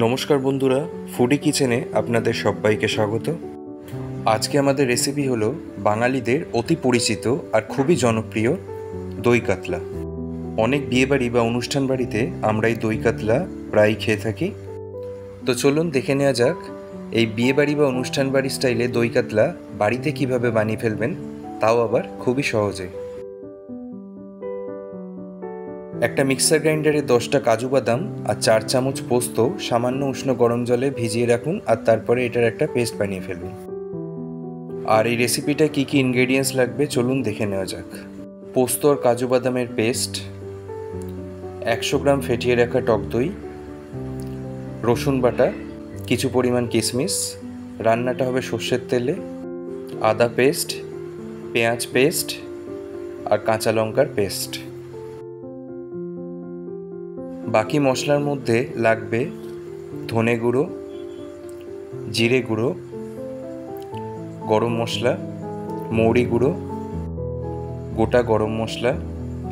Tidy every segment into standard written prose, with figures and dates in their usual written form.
নমস্কার বন্ধুরা, ফুডি কিচেনে আপনাদের সবাইকে স্বাগত। আজকে আমাদের রেসিপি হলো বাঙালিদের অতি পরিচিত আর খুবই জনপ্রিয় দই কাতলা। অনেক বিয়েবাড়ি বা অনুষ্ঠান বাড়িতে আমরা এই দই কাতলা প্রায়ই খেয়ে থাকি। তো চলুন দেখে নেওয়া যাক এই বিয়েবাড়ি বা অনুষ্ঠান বাড়ি স্টাইলে দই কাতলা বাড়িতে কিভাবে বানিয়ে ফেলবেন, তাও আবার খুবই সহজে। একটা মিক্সার গ্রাইন্ডারে 10টা কাজু বাদাম আর 4 চামচ পোস্ত সামান্য উষ্ণ গরম জলে ভিজিয়ে রাখুন, আর তারপরে এটার একটা পেস্ট বানিয়ে ফেলুন। আর এই রেসিপিটা কী কী ইনগ্রেডিয়েন্টস লাগবে চলুন দেখে নেওয়া যাক। পোস্ত আর কাজু বাদামের পেস্ট, 100 গ্রাম ফেটিয়ে রাখা টক দই, রসুন বাটা, কিছু পরিমাণ কিশমিশ, রান্নাটা হবে সর্ষের তেলে, আদা পেস্ট, পেঁয়াজ পেস্ট আর কাঁচা লঙ্কার পেস্ট। বাকি মশলার মধ্যে লাগবে ধনে গুঁড়ো, জিরে গুঁড়ো, গরম মশলা, মৌরি গুঁড়ো, গোটা গরম মশলা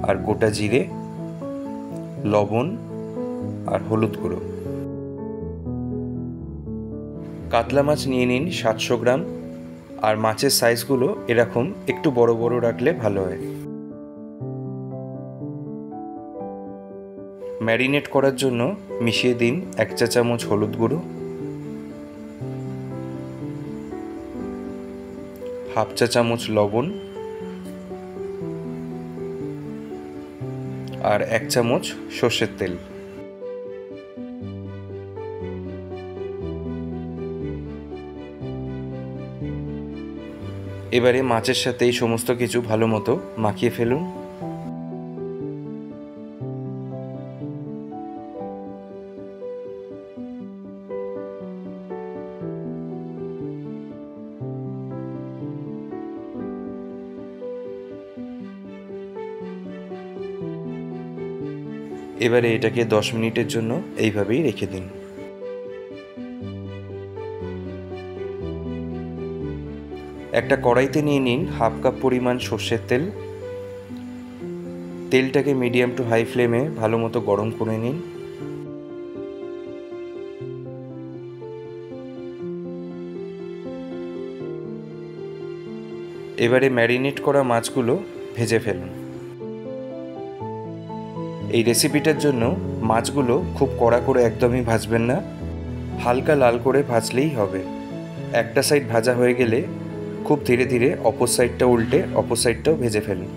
আর গোটা জিরে, লবণ আর হলুদ গুঁড়ো। কাতলা মাছ নিয়ে নিন 700 গ্রাম, আর মাছের সাইজগুলো এরকম একটু বড় বড় রাখলে ভালো হয়। ম্যারিনেট করার জন্য মিশিয়ে দিন 1 চা চামচ হলুদ গুঁড়ো, হাফ চা চামচ লবণ আর 1 চামচ সর্ষের তেল। এবারে মাছের সাথে এই সমস্ত কিছু ভালো মতো মাখিয়ে ফেলুন। এবারে এটাকে 10 মিনিটের জন্য এইভাবেই রেখে দিন। একটা কড়াইতে নিয়ে নিন হাফ কাপ পরিমাণ সর্ষের তেল। তেলটাকে মিডিয়াম টু হাই ফ্লেমে ভালো মতো গরম করে নিন। এবারে ম্যারিনেট করা মাছগুলো ভেজে ফেলুন। এই রেসিপিটার জন্য মাছগুলো খুব কড়া করে একদমই ভাজবেন না, হালকা লাল করে ভাজলেই হবে। একটা সাইড ভাজা হয়ে গেলে খুব ধীরে ধীরে অপর সাইডটা উল্টে অপর সাইডটাও ভেজে ফেলুন।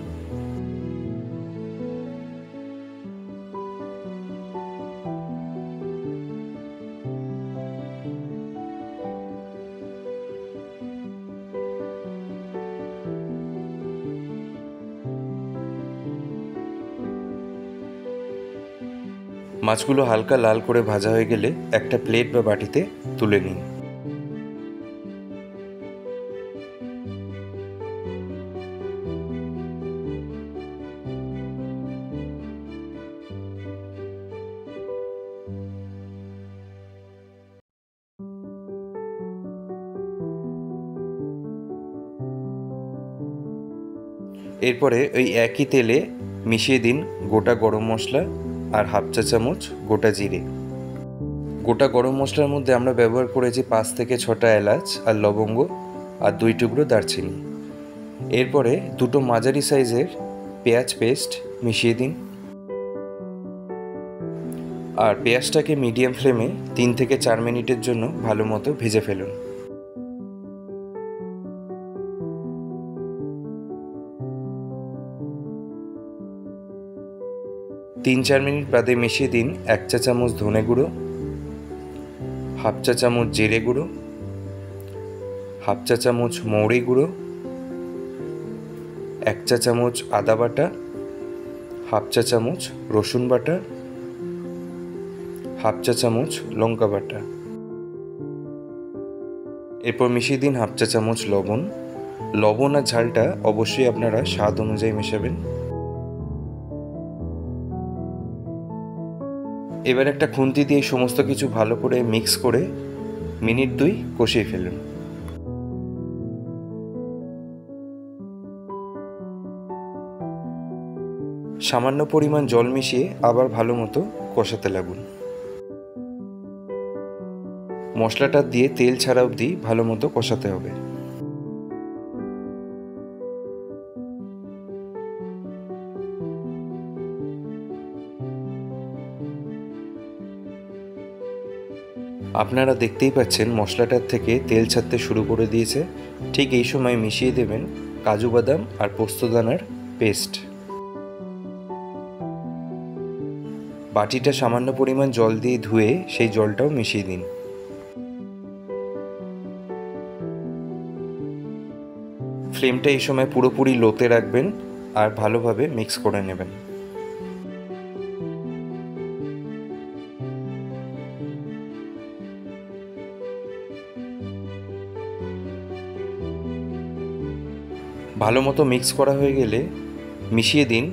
মাছগুলো হালকা লাল করে ভাজা হয়ে গেলে একটা প্লেট বা বাটিতে তুলে নিন। এরপরে ওই একই তেলে মিশিয়ে দিন গোটা গরম মশলা আর হাফ চা চামচ গোটা জিরে। গোটা গরম মশলার মধ্যে আমরা ব্যবহার করেছি 5 থেকে 6টা এলাচ আর লবঙ্গ আর 2 টুকরো দারচিনি। এরপরে দুটো মাঝারি সাইজের পেঁয়াজ পেস্ট মিশিয়ে দিন, আর পেঁয়াজটাকে মিডিয়াম ফ্লেমে 3 থেকে 4 মিনিটের জন্য ভালো মতো ভেজে ফেলুন। তিন 4 মিনিট বাদে মিশিয়ে দিন 1 চা চামচ ধনে গুঁড়ো, হাফ চা চামচ জিরে গুঁড়ো, হাফ চা চামচ মৌরি গুঁড়ো, 1 চা চামচ আদা বাটা, হাফ চা চামচ রসুন বাটা, হাফ চা চামচ লঙ্কা বাটা। এরপর মিশিয়ে দিন হাফ চা চামচ লবণ। লবণ আর ঝালটা অবশ্যই আপনারা স্বাদ অনুযায়ী মেশাবেন। এবার একটা খুন্তি দিয়ে সমস্ত কিছু ভালো করে মিক্স করে মিনিট 2 কষিয়ে ফেলুন। সামান্য পরিমাণ জল মিশিয়ে আবার ভালো মতো কষাতে লাগুন। মশলাটা দিয়ে তেল ছাড়া অবধি ভালো মতো কষাতে হবে। আপনারা দেখতেই পাচ্ছেন মশলাটার থেকে তেল ছাড়তে শুরু করে দিয়েছে। ঠিক এই সময় মিশিয়ে দেবেন কাজু বাদাম আর পোস্তদানার পেস্ট। বাটিটা সামান্য পরিমাণ জল দিয়ে ধুয়ে সেই জলটাও মিশিয়ে দিন। ফ্লেমটা এই সময় পুরোপুরি লোতে রাখবেন আর ভালোভাবে মিক্স করে নেবেন। ভালো মতো মিক্স করা হয়ে গেলে মিশিয়ে দিন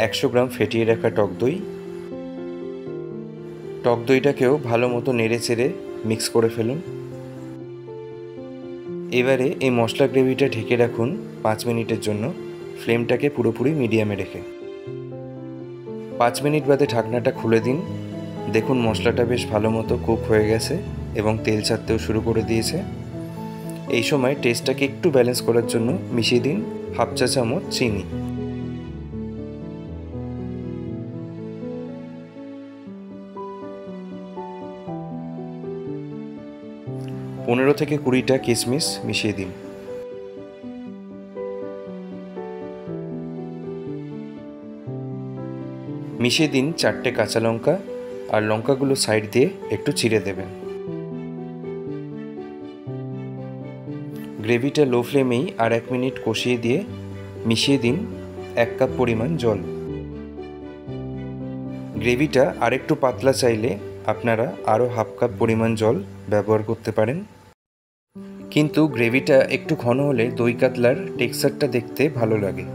100 গ্রাম ফেটিয়ে রাখা টক দই। টক দইটাকেও ভালো মতো নেড়ে চেড়ে মিক্স করে ফেলুন। এবারে এই মশলা গ্রেভিটা ঢেকে রাখুন 5 মিনিটের জন্য, ফ্লেমটাকে পুরোপুরি মিডিয়ামে রেখে। 5 মিনিট বাদে ঢাকনাটা খুলে দিন। দেখুন মশলাটা বেশ ভালো মতো কুক হয়ে গেছে এবং তেল ছাড়তেও শুরু করে দিয়েছে। এই সময় টেস্টটাকে একটু ব্যালেন্স করার জন্য মিশিয়ে দিন হাফ চা চামচ চিনি। পনেরো থেকে 20টা কিশমিশ মিশিয়ে দিন। মিশিয়ে দিন 4টে কাঁচা লঙ্কা, আর লঙ্কাগুলো সাইড দিয়ে একটু চিড়ে দেবেন। গ্রেভিটা লো ফ্লেমেই আর 1 মিনিট কষিয়ে দিয়ে মিশিয়ে দিন 1 কাপ পরিমাণ জল। গ্রেভিটা আরেকটু পাতলা চাইলে আপনারা আরও হাফ কাপ পরিমাণ জল ব্যবহার করতে পারেন, কিন্তু গ্রেভিটা একটু ঘন হলে দই কাতলার টেক্সচারটা দেখতে ভালো লাগে।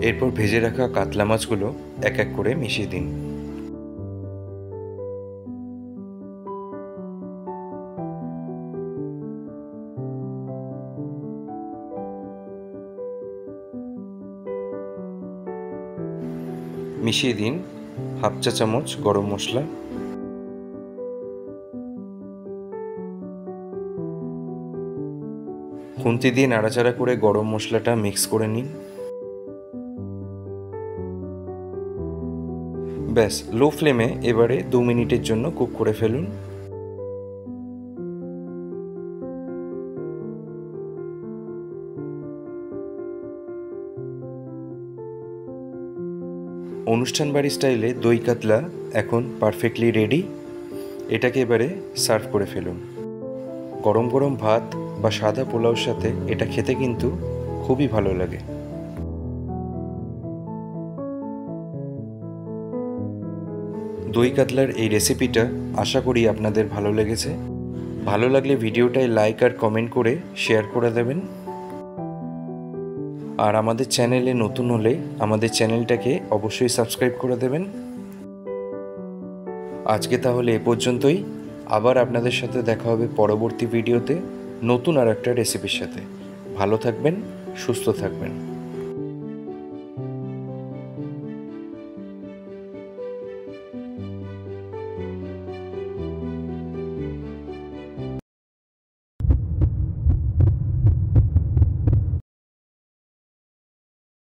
এরপর ভেজে রাখা কাতলা মাছগুলো এক এক করে মিশিয়ে দিন। মিশিয়ে দিন হাফ চা চামচ গরম মশলা। খুন্তি দিয়ে নাড়াচাড়া করে গরম মশলাটা মিক্স করে নিন। ব্যাস, লো ফ্লেমে এবারে 2 মিনিটের জন্য কুক করে ফেলুন। অনুষ্ঠান বাড়ি স্টাইলে দই কাতলা এখন পারফেক্টলি রেডি। এটাকে এবারে সার্ভ করে ফেলুন। গরম গরম ভাত বা সাদা পোলাওর সাথে এটা খেতে কিন্তু খুবই ভালো লাগে। দই কাতলার এই রেসিপিটা আশা করি আপনাদের ভালো লেগেছে। ভালো লাগলে ভিডিওটায় লাইক আর কমেন্ট করে শেয়ার করে দেবেন। আর আমাদের চ্যানেলে নতুন হলে আমাদের চ্যানেলটাকে অবশ্যই সাবস্ক্রাইব করে দেবেন। আজকে তাহলে এ পর্যন্তই। আবার আপনাদের সাথে দেখা হবে পরবর্তী ভিডিওতে নতুন আর একটা রেসিপির সাথে। ভালো থাকবেন, সুস্থ থাকবেন।